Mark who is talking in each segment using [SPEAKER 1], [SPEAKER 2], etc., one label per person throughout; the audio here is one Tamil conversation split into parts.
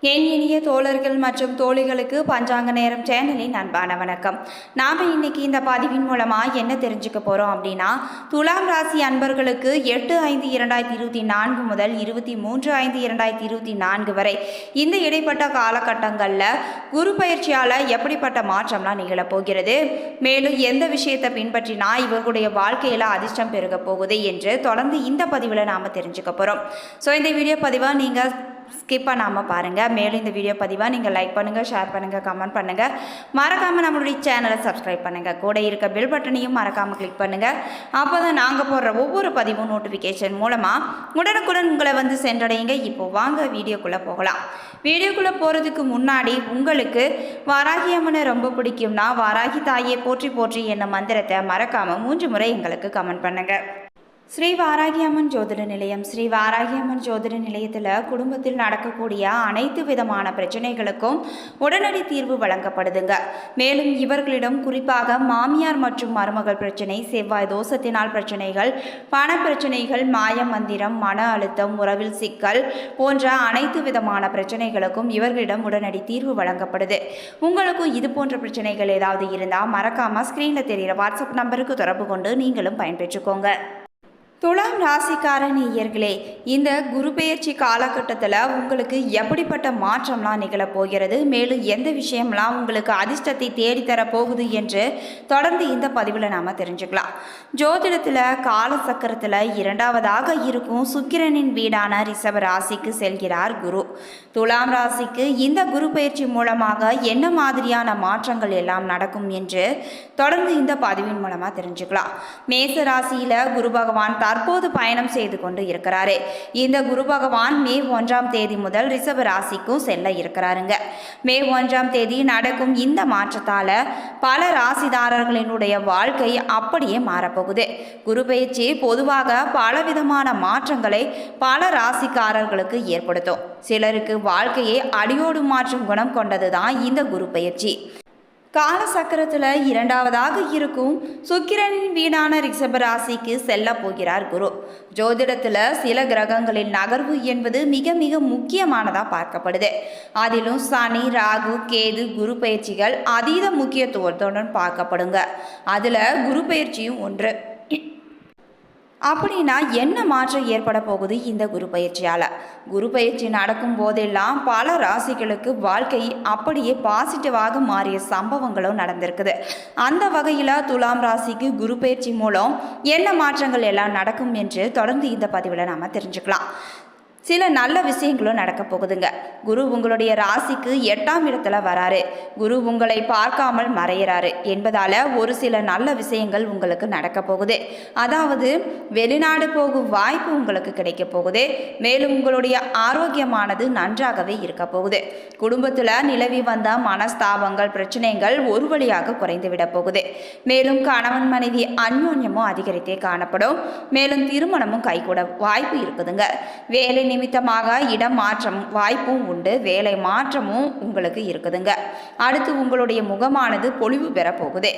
[SPEAKER 1] என் இனிய தோழர்கள் மற்றும் தோழிகளுக்கு பஞ்சாங்க நேரம் சேனலின் அன்பான வணக்கம். நாம் இன்னைக்கு இந்த பதிவின் மூலமாக என்ன தெரிஞ்சுக்க போகிறோம் அப்படின்னா, துலாம் ராசி அன்பர்களுக்கு 8/5/2024 முதல் 23/5/2024 வரை இந்த இடைப்பட்ட காலகட்டங்களில் குரு பயிற்சியால் எப்படிப்பட்ட மாற்றம்லாம் நிகழப்போகிறது, மேலும் எந்த விஷயத்தை பின்பற்றினா இவர்களுடைய வாழ்க்கையில் அதிர்ஷ்டம் பெருக போகுது என்று தொடர்ந்து இந்த பதிவில் நாம் தெரிஞ்சுக்க போகிறோம். ஸோ இந்த வீடியோ பதிவை நீங்கள் ஸ்கிப் பண்ணாமல் பாருங்கள். மேலும் இந்த வீடியோ பதிவாக நீங்கள் லைக் பண்ணுங்கள், ஷேர் பண்ணுங்கள், கமெண்ட் பண்ணுங்கள். மறக்காமல் நம்மளுடைய சேனலை சப்ஸ்கிரைப் பண்ணுங்கள். கூட இருக்க பெல் பட்டனையும் மறக்காமல் கிளிக் பண்ணுங்கள். அப்போ தான் நாங்கள் போடுற ஒவ்வொரு பதிவும் நோட்டிஃபிகேஷன் மூலமாக உடனுக்குடன் உங்களை வந்து சென்றடையுங்க. இப்போ வாங்க வீடியோக்குள்ளே போகலாம். வீடியோக்குள்ளே போகிறதுக்கு முன்னாடி உங்களுக்கு வாராகி அம்மனை ரொம்ப பிடிக்கும்னா வாராகி தாயை போற்றி போற்றி என்ன மந்திரத்தை மறக்காமல் 3 முறை எங்களுக்கு கமெண்ட் பண்ணுங்கள். ஸ்ரீ வாராகி அம்மன் ஜோதிட நிலையம். ஸ்ரீ வாராகி அம்மன் ஜோதிட நிலையத்தில் குடும்பத்தில் நடக்கக்கூடிய அனைத்து விதமான பிரச்சனைகளுக்கும் உடனடி தீர்வு வழங்கப்படுதுங்க. மேலும் இவர்களிடம் குறிப்பாக மாமியார் மற்றும் மருமகள் பிரச்சனை, செவ்வாய் தோஷத்தினால் பிரச்சனைகள், பண பிரச்சனைகள், மாய மந்திரம், மன அழுத்தம், உறவில் சிக்கல் போன்ற அனைத்து விதமான பிரச்சனைகளுக்கும் இவர்களிடம் உடனடி தீர்வு வழங்கப்படுது. உங்களுக்கும் இது போன்ற பிரச்சனைகள் ஏதாவது இருந்தால் மறக்காமல் ஸ்க்ரீனில் தெரிகிற வாட்ஸ்அப் நம்பருக்கு தொடர்பு கொண்டு நீங்களும் பயன்பெற்றுக்கோங்க. துலாம் ராசிக்கார நேயர்களே, இந்த குரு பெயர்ச்சி காலகட்டத்தில் உங்களுக்கு எப்படிப்பட்ட மாற்றம்லாம் நிகழப்போகிறது, மேலும் எந்த விஷயம்லாம் உங்களுக்கு அதிர்ஷ்டத்தை தேடித்தர போகுது என்று தொடர்ந்து இந்த பதிவில் நாம் தெரிஞ்சுக்கலாம். ஜோதிடத்தில் கால சக்கரத்தில் 2வதாக இருக்கும் சுக்கிரனின் வீடான ரிஷப ராசிக்கு செல்கிறார் குரு. துலாம் ராசிக்கு இந்த குரு பயிற்சி மூலமாக என்ன மாதிரியான மாற்றங்கள் எல்லாம் நடக்கும் என்று தொடர்ந்து இந்த பதிவின் மூலமாக தெரிஞ்சுக்கலாம். மேச ராசியில் குரு பகவான் தற்போது பயணம் செய்து கொண்டு இருக்கிறாரு. இந்த குரு பகவான் மே 1ஆம் தேதி முதல் ரிஷப ராசிக்கும் செல்ல இருக்கிறாருங்க. மே 1ஆம் தேதி நடக்கும் இந்த மாற்றத்தால் பல ராசிதாரர்களினுடைய வாழ்க்கை அப்படியே மாறப்போகுது. குரு பயிற்சி பொதுவாக பலவிதமான மாற்றங்களை பல ராசிக்காரர்களுக்கு ஏற்படுத்தும். சிலருக்கு வாழ்க்கையை அடியோடு மாற்றும் குணம் கொண்டது தான் இந்த குரு பயிற்சி. கால சக்கரத்தில் 2வதாக இருக்கும் சுக்கிரனின் வீடான ரிஷப ராசிக்கு செல்ல போகிறார் குரு. ஜோதிடத்தில் சில கிரகங்களின் நகர்வு என்பது மிக மிக முக்கியமானதாக பார்க்கப்படுது. அதிலும் சனி, ராகு, கேது குரு பயிற்சிகள் அதீத முக்கியத்துவத்துடன் பார்க்கப்படுங்க. அதில் குரு பயிற்சியும் ஒன்று. அப்படின்னா என்ன மாற்றம் ஏற்பட போகுது இந்த குரு பயிற்சியால்? குரு பயிற்சி நடக்கும் போதெல்லாம் பல ராசிகளுக்கு வாழ்க்கை அப்படியே பாசிட்டிவாக மாறிய சம்பவங்களும் நடந்திருக்குது. அந்த வகையில் துலாம் ராசிக்கு குரு பயிற்சி மூலம் என்ன மாற்றங்கள் எல்லாம் நடக்கும் என்று தொடர்ந்து இந்த பதிவில் நாம் தெரிஞ்சுக்கலாம். சில நல்ல விஷயங்களும் நடக்க போகுதுங்க. குரு உங்களுடைய ராசிக்கு 8ஆம் இடத்துல வராரு. குரு உங்களை பார்க்காமல் மறையிறாரு என்பதால் ஒரு சில நல்ல விஷயங்கள் உங்களுக்கு நடக்க போகுது. அதாவது வெளிநாடு போகும் வாய்ப்பு உங்களுக்கு கிடைக்க போகுது. மேலும் உங்களுடைய ஆரோக்கியமானது நன்றாகவே இருக்க போகுது. குடும்பத்தில் நிலவி வந்த மனஸ்தாபங்கள், பிரச்சனைகள் ஒரு வழியாக குறைந்து விட போகுது. மேலும் கணவன் மனைவி அந்யோன்யமும் அதிகரித்தே காணப்படும். மேலும் திருமணமும் கைகூட வாய்ப்பு இருக்குதுங்க. வேலை நிமித்தமாக இடம் மாற்றம் வாய்ப்பும் உண்டு. வேலை மாற்றமும் உங்களுக்கு இருக்குதுங்க. அடுத்து உங்களுடைய முகமானது பொலிவு பெற போகுது.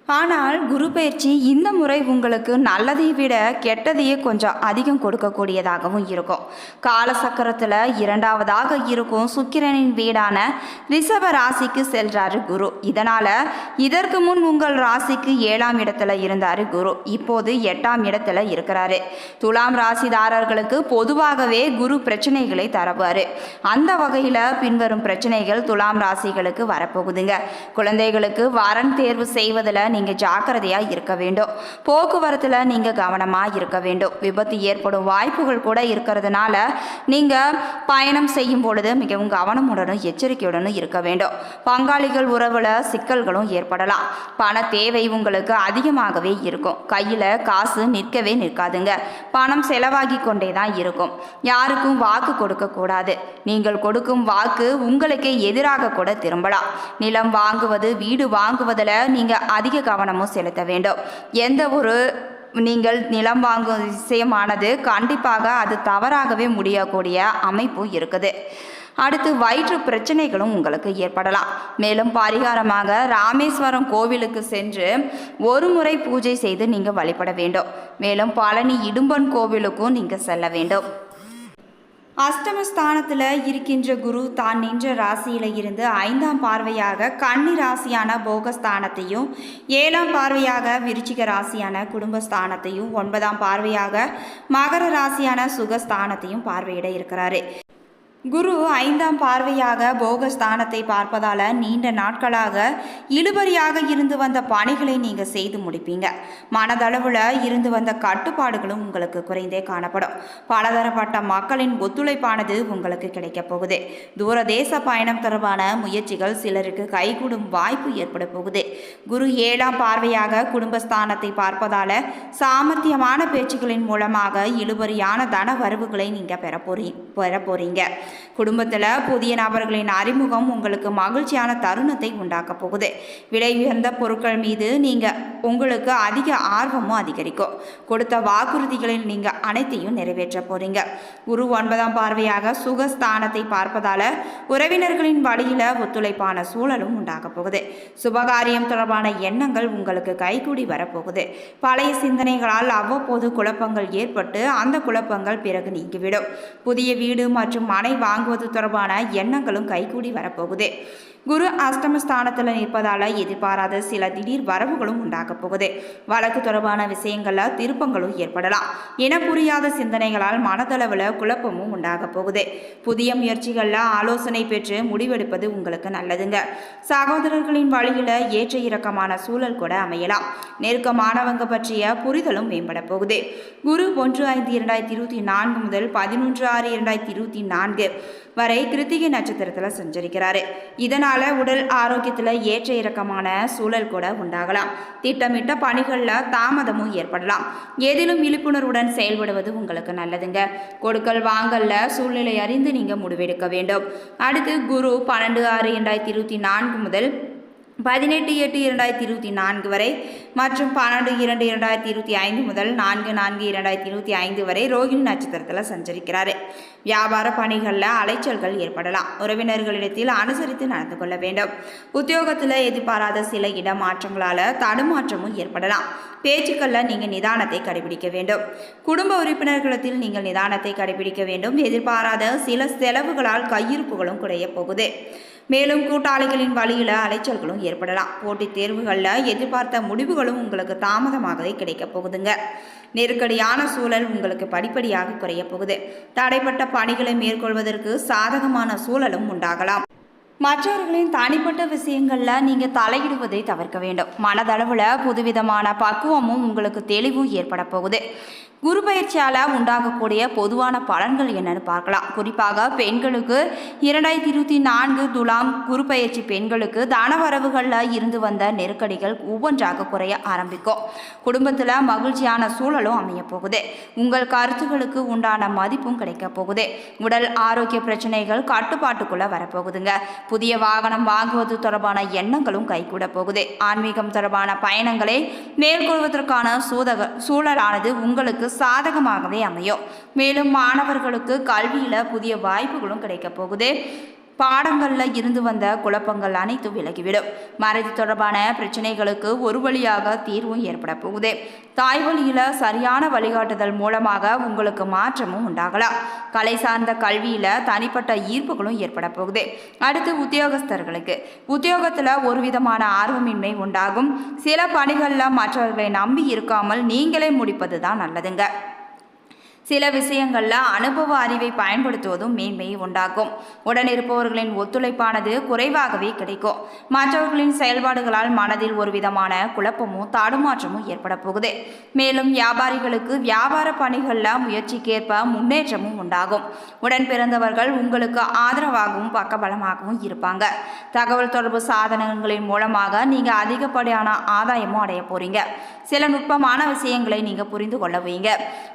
[SPEAKER 1] ஆனால் குரு பயிற்சி இந்த முறை உங்களுக்கு நல்லதை விட கெட்டதையே கொஞ்சம் அதிகம் கொடுக்கக்கூடியதாகவும் இருக்கும். காலசக்கரத்தில் 2வதாக இருக்கும் சுக்கிரனின் வீடான ரிஷப ராசிக்கு செல்றாரு குரு. இதனால் இதற்கு முன் உங்கள் ராசிக்கு 7ஆம் இடத்துல இருந்தார் குரு. இப்போது 8ஆம் இடத்துல இருக்கிறாரு. துலாம் ராசிதாரர்களுக்கு பொதுவாகவே குரு பிரச்சனைகளை தரவாரு. அந்த வகையில் பின்வரும் பிரச்சனைகள் துலாம் ராசிகளுக்கு வரப்போகுதுங்க. குழந்தைகளுக்கு வரன் தேர்வு செய்வதில் நீங்கள் ஜாக்கிரதையாக இருக்க வேண்டும். போக்குவரத்தில் நீங்கள் கவனமாக இருக்க வேண்டும். விபத்து ஏற்படும் வாய்ப்புகள் கூட இருக்கிறதுனால நீங்கள் பயணம் செய்யும் பொழுது மிகவும் கவனமுடனும் எச்சரிக்கையுடனும் இருக்க வேண்டும். பங்காளிகள் உறவில் சிக்கல்களும் ஏற்படலாம். பண தேவை உங்களுக்கு அதிகமாகவே இருக்கும். கையில் காசு நிற்கவே நிற்காதுங்க. பணம் செலவாகி கொண்டே தான் இருக்கும். யாருக்கும் வாக்கு கொடுக்கக்கூடாது. நீங்கள் கொடுக்கும் வாக்கு உங்களுக்கே எதிராக கூட திரும்பலாம். நிலம் வாங்குவது, வீடு வாங்குவதில் நீங்கள் அதிக கவனமும் செலுத்த வேண்டும். எந்த ஒரு நீங்கள் நிலம் வாங்கும் விஷயமானது கண்டிப்பாக அது தவறாகவே முடியக்கூடிய அமைப்பு இருக்குது. அடுத்து வயிற்று பிரச்சனைகளும் உங்களுக்கு ஏற்படலாம். மேலும் பரிகாரமாக ராமேஸ்வரம் கோவிலுக்கு சென்று ஒரு முறை பூஜை செய்து நீங்கள் வழிபட வேண்டும். மேலும் பழனி இடும்பன் கோவிலுக்கும் நீங்கள் செல்ல வேண்டும். அஷ்டமஸ்தானத்தில் இருக்கின்ற குரு தான் நின்ற ராசியில இருந்து 5ஆம் பார்வையாக கன்னி ராசியான போகஸ்தானத்தையும், 7ஆம் பார்வையாக விருச்சிக ராசியான குடும்பஸ்தானத்தையும், 9ஆம் பார்வையாக மகர ராசியான சுகஸ்தானத்தையும் பார்வையிட இருக்கிறாரு. குரு 5ஆம் பார்வையாக போகஸ்தானத்தை பார்ப்பதால் நீண்ட நாட்களாக இழுபறியாக இருந்து வந்த பணிகளை நீங்கள் செய்து முடிப்பீங்க. மனதளவில் இருந்து வந்த கட்டுப்பாடுகளும் உங்களுக்கு குறைந்தே காணப்படும். பலதரப்பட்ட மக்களின் ஒத்துழைப்பானது உங்களுக்கு கிடைக்கப் போகுது. தூரதேச பயணம் தொடர்பான முயற்சிகள் சிலருக்கு கைகூடும் வாய்ப்பு ஏற்பட போகுது. குரு 7ஆம் பார்வையாக குடும்பஸ்தானத்தை பார்ப்பதால் சாமர்த்தியமான பேச்சுக்களின் மூலமாக இழுபறியான தன வரவுகளை நீங்கள் பெற போறீங்க. குடும்பத்தில் புதிய நபர்களின் அறிமுகம் உங்களுக்கு மகிழ்ச்சியான தருணத்தை உண்டாக்க போகுது. விலை உயர்ந்த பொருட்கள் மீது உங்களுக்கு அதிக ஆர்வமும் அதிகரிக்கும். கொடுத்த வாக்குறுதிகளில் நீங்கள் அனைத்தையும் நிறைவேற்ற போறீங்க. குரு 9ஆம் பார்வையாக சுகஸ்தானத்தை பார்ப்பதால உறவினர்களின் வழியில் ஒத்துழைப்பான சூழலும் உண்டாக போகுது. சுபகாரியம் தொடர்பான எண்ணங்கள் உங்களுக்கு கைகூடி வரப்போகுது. பழைய சிந்தனைகளால் அவ்வப்போது குழப்பங்கள் ஏற்பட்டு அந்த குழப்பங்கள் பிறகு நீங்கிவிடும். புதிய வீடு மற்றும் மனை வாங்குவது தொடர்பான எண்ணங்களும் கைகூடி வரப்போகுது. குரு அஷ்டமஸ்தானத்தில் நிற்பதால் எதிர்பாராத சில திடீர் வரவுகளும் உண்டாக போகுது. வழக்கு தொடர்பான விஷயங்களில் திருப்பங்களும் ஏற்படலாம். என புரியாத சிந்தனைகளால் மனதளவில் குழப்பமும் உண்டாக போகுது. புதிய முயற்சிகளில் ஆலோசனை பெற்று முடிவெடுப்பது உங்களுக்கு நல்லதுங்க. சகோதரர்களின் வழியில் ஏற்ற இறக்கமான சூழல் கூட அமையலாம். நெருக்கமானவங்க பற்றிய புரிதலும் மேம்பட போகுது. குரு 1/5/2024 முதல் 11/6/2024 வரை கிருத்திகை நட்சத்திரத்தில் சஞ்சரிக்கிறாரு. இதனால் உடல் ஆரோக்கியத்தில் ஏற்ற இறக்கமான சூழல் கூட உண்டாகலாம். திட்டமிட்ட பணிகளில் தாமதமும் ஏற்படலாம். ஏதிலும் விழிப்புணர்வுடன் செயல்படுவது உங்களுக்கு நல்லதுங்க. கொடுக்கல் வாங்கல்ல சூழ்நிலை அறிந்து நீங்கள் முடிவெடுக்க வேண்டும். அடுத்து குரு 12/6/2024 முதல் 18/8/2024 வரை மற்றும் 12/2/2025 முதல் 4/4/2025 வரை ரோகிணி நட்சத்திரத்தில் சஞ்சரிக்கிறாரு. வியாபார பணிகளில் அலைச்சல்கள் ஏற்படலாம். உறவினர்களிடத்தில் அனுசரித்து நடந்து கொள்ள வேண்டும். உத்தியோகத்தில் எதிர்பாராத சில இடமாற்றங்களால் தடுமாற்றமும் ஏற்படலாம். பேச்சுக்களில் நீங்கள் நிதானத்தை கடைபிடிக்க வேண்டும். குடும்ப உறுப்பினர்களிடத்தில் நீங்கள் நிதானத்தை கடைபிடிக்க வேண்டும். எதிர்பாராத சில செலவுகளால் கையிருப்புகளும் குறைய போகுது. மேலும் கூட்டாளிகளின் வழியில் அலைச்சல்களும் ஏற்படலாம். போட்டித் தேர்வுகளில் எதிர்பார்த்த முடிவுகளும் உங்களுக்கு தாமதமாகவே கிடைக்கப் போகுதுங்க. நெருக்கடியான சூழல் உங்களுக்கு படிப்படியாக குறைய போகுது. தடைப்பட்ட பணிகளை மேற்கொள்வதற்கு சாதகமான சூழலும் உண்டாகலாம். மற்றவர்களின் தனிப்பட்ட விஷயங்களில் நீங்கள் தலையிடுவதை தவிர்க்க வேண்டும். மனதளவில் புதுவிதமான பக்குவமும் உங்களுக்கு தெளிவும் ஏற்பட போகுது. குரு பயிற்சியால் உண்டாகக்கூடிய பொதுவான பலன்கள் என்னன்னு பார்க்கலாம். குறிப்பாக பெண்களுக்கு 2024 துலாம் குரு பயிற்சி பெண்களுக்கு தனவரவுகளில் இருந்து வந்த நெருக்கடிகள் ஒவ்வொன்றாக குறைய ஆரம்பிக்கும். குடும்பத்தில் மகிழ்ச்சியான சூழலும் அமைய போகுது. உங்கள் கருத்துக்களுக்கு உண்டான மதிப்பும் கிடைக்க போகுது. உடல் ஆரோக்கிய பிரச்சனைகள் கட்டுப்பாட்டுக்குள்ள வரப்போகுதுங்க. புதிய வாகனம் வாங்குவது தொடர்பான எண்ணங்களும் கைகூட போகுது. ஆன்மீகம் தொடர்பான பயணங்களை மேற்கொள்வதற்கான சூழலானது உங்களுக்கு சாதகமாகவே அமையும். மேலும் மாணவர்களுக்கு கல்வியில் புதிய வாய்ப்புகளும் கிடைக்க போகுது. பாடங்களில் இருந்து வந்த குழப்பங்கள் அனைத்தும் விலகிவிடும். மறதி தொடர்பான பிரச்சனைகளுக்கு ஒரு வழியாக தீர்வும் ஏற்பட போகுது. தாய் வழியில் சரியான வழிகாட்டுதல் மூலமாக உங்களுக்கு மாற்றமும் உண்டாகலாம். கலை சார்ந்த கல்வியில் தனிப்பட்ட ஈர்ப்புகளும் ஏற்பட போகுது. அடுத்து உத்தியோகத்தில் ஒரு விதமான ஆர்வமின்மை உண்டாகும். சில பணிகளில் மற்றவர்களை நம்பி இருக்காமல் நீங்களே முடிப்பது தான் நல்லதுங்க. சில விஷயங்களில் அனுபவ அறிவை பயன்படுத்துவதும் மேன்மையை உண்டாக்கும். உடனிருப்பவர்களின் ஒத்துழைப்பானது குறைவாகவே கிடைக்கும். மற்றவர்களின் செயல்பாடுகளால் மனதில் ஒரு விதமான குழப்பமும் தடுமாற்றமும் ஏற்பட போகுது. மேலும் வியாபாரிகளுக்கு வியாபார பணிகளில் முயற்சிக்கேற்ப முன்னேற்றமும் உண்டாகும். உடன் பிறந்தவர்கள் உங்களுக்கு ஆதரவாகவும் பக்கபலமாகவும் இருப்பாங்க. தகவல் தொடர்பு சாதனங்களின் மூலமாக நீங்கள் அதிகப்படியான ஆதாயமும் அடைய போறீங்க. சில நுட்பமான விஷயங்களை நீங்கள் புரிந்து கொள்ள வைங்க.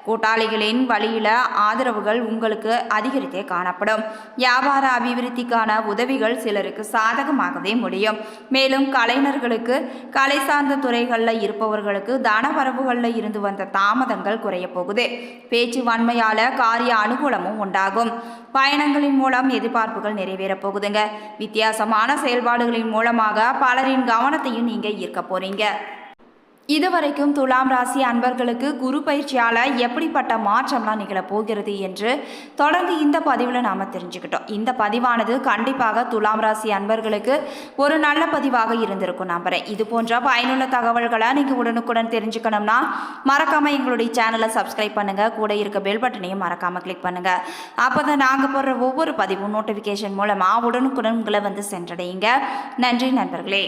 [SPEAKER 1] கூட்டாளிகளின் வழியில ஆதரவுகள் உங்களுக்கு அதிகரித்தே காணப்படும். வியாபார அபிவிருத்திக்கான உதவிகள் சிலருக்கு சாதகமாகவே முடியும். மேலும் கலைஞர்களுக்கு கலை சார்ந்த துறைகளில் இருப்பவர்களுக்கு தனவரவுகளில் இருந்து வந்த தாமதங்கள் குறைய போகுது. பேச்சு வன்மையால காரிய அனுகூலமும் உண்டாகும். பயணங்களின் மூலம் எதிர்பார்ப்புகள் நிறைவேறப் போகுதுங்க. வித்தியாசமான செயல்பாடுகளின் மூலமாக பலரின் கவனத்தையும் நீங்க ஈர்க்க போறீங்க. இதுவரைக்கும் துலாம் ராசி அன்பர்களுக்கு குரு பயிற்சியால் எப்படிப்பட்ட மாற்றம்லாம் நிகழப்போகிறது என்று தொடர்ந்து இந்த பதிவில் நாம் தெரிஞ்சுக்கிட்டோம். இந்த பதிவானது கண்டிப்பாக துலாம் ராசி அன்பர்களுக்கு ஒரு நல்ல பதிவாக இருந்திருக்கும் நம்புறேன். இது போன்ற பயனுள்ள தகவல்களை நீங்கள் உடனுக்குடன் தெரிஞ்சுக்கணும்னா மறக்காமல் எங்களுடைய சேனலை சப்ஸ்கிரைப் பண்ணுங்கள். கூட இருக்க பெல் பட்டனையும் மறக்காமல் கிளிக் பண்ணுங்கள். அப்போ தான் நாங்கள் போடுற ஒவ்வொரு பதிவும் நோட்டிஃபிகேஷன் மூலமாக உடனுக்குடன் உங்களை வந்து சென்றடையுங்க. நன்றி நண்பர்களே.